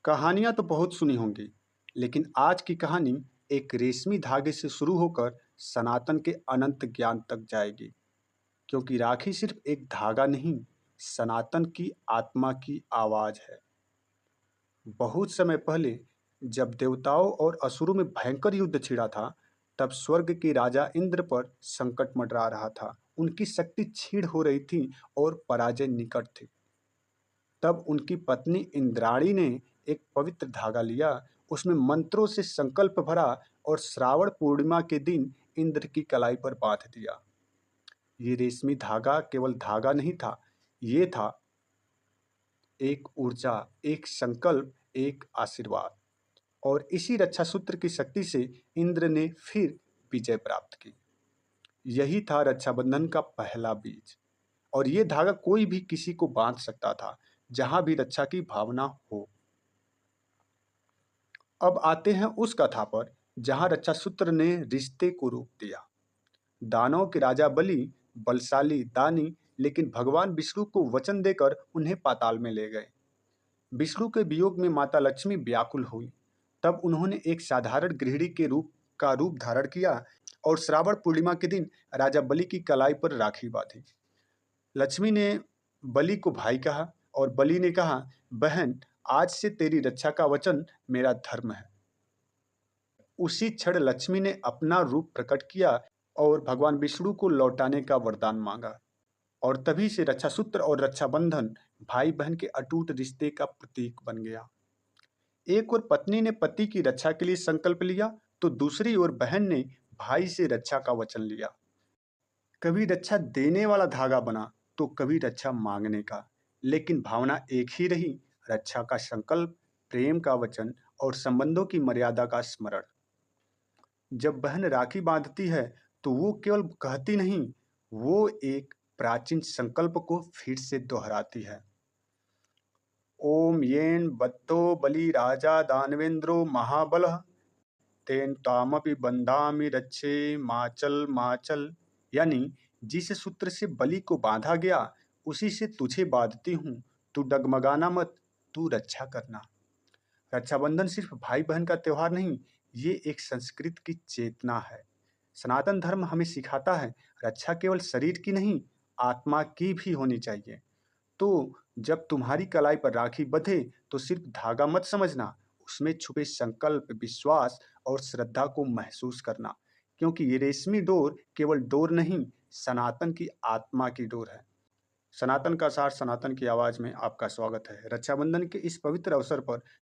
कहानियां तो बहुत सुनी होंगी, लेकिन आज की कहानी एक रेशमी धागे से शुरू होकर सनातन के अनंत ज्ञान तक जाएगी। क्योंकि राखी सिर्फ एक धागा नहीं, सनातन की आत्मा की आवाज है। बहुत समय पहले, जब देवताओं और असुरों में भयंकर युद्ध छिड़ा था, तब स्वर्ग के राजा इंद्र पर संकट मंडरा रहा था। उनकी शक्ति क्षीण हो रही थी और पराजय निकट थी। तब उनकी पत्नी इंद्राणी ने एक पवित्र धागा लिया, उसमें मंत्रों से संकल्प भरा और श्रावण पूर्णिमा के दिन इंद्र की कलाई पर बांध दिया। ये रेशमी धागा केवल धागा नहीं था, ये था एक ऊर्जा, एक संकल्प, एक आशीर्वाद। और इसी रक्षा सूत्र की शक्ति से इंद्र ने फिर विजय प्राप्त की। यही था रक्षाबंधन का पहला बीज। और ये धागा कोई भी किसी को बांध सकता था, जहां भी रक्षा की भावना हो। अब आते हैं उस कथा पर जहां रक्षा सूत्र ने रिश्ते को रूप दिया। दानव के राजा बलि बलशाली, दानी, लेकिन भगवान विष्णु को वचन देकर उन्हें पाताल में ले गए। विष्णु के वियोग में माता लक्ष्मी व्याकुल हुई। तब उन्होंने एक साधारण गृहिणी के रूप धारण किया और श्रावण पूर्णिमा के दिन राजा बलि की कलाई पर राखी बांधी। लक्ष्मी ने बलि को भाई कहा और बलि ने कहा, बहन, आज से तेरी रक्षा का वचन मेरा धर्म है। उसी क्षण लक्ष्मी ने अपना रूप प्रकट किया और भगवान विष्णु को लौटाने का वरदान मांगा। और तभी से रक्षा सूत्र और रक्षाबंधन भाई बहन के अटूट रिश्ते का प्रतीक बन गया। एक ओर पत्नी ने पति की रक्षा के लिए संकल्प लिया, तो दूसरी ओर बहन ने भाई से रक्षा का वचन लिया। कभी रक्षा देने वाला धागा बना, तो कभी रक्षा मांगने का, लेकिन भावना एक ही रही, रक्षा का संकल्प, प्रेम का वचन और संबंधों की मर्यादा का स्मरण। जब बहन राखी बांधती है, तो वो केवल कहती नहीं, वो एक प्राचीन संकल्प को फिर से दोहराती है। ओम येन बद्धो बलि राजा दानवेंद्रो महाबलः तेन तामपि बंधामि रक्षे माचल माचल। यानी जिस सूत्र से बलि को बांधा गया, उसी से तुझे बांधती हूँ, तू डगमगाना मत, तू रक्षा करना। रक्षाबंधन सिर्फ भाई बहन का त्योहार नहीं, ये एक संस्कृति की चेतना है। सनातन धर्म हमें सिखाता है, रक्षा केवल शरीर की नहीं, आत्मा की भी होनी चाहिए। तो जब तुम्हारी कलाई पर राखी बंधे, तो सिर्फ धागा मत समझना, उसमें छुपे संकल्प, विश्वास और श्रद्धा को महसूस करना। क्योंकि ये रेशमी डोर केवल डोर नहीं, सनातन की आत्मा की डोर है। सनातन का सार, सनातन की आवाज में आपका स्वागत है। रक्षाबंधन के इस पवित्र अवसर पर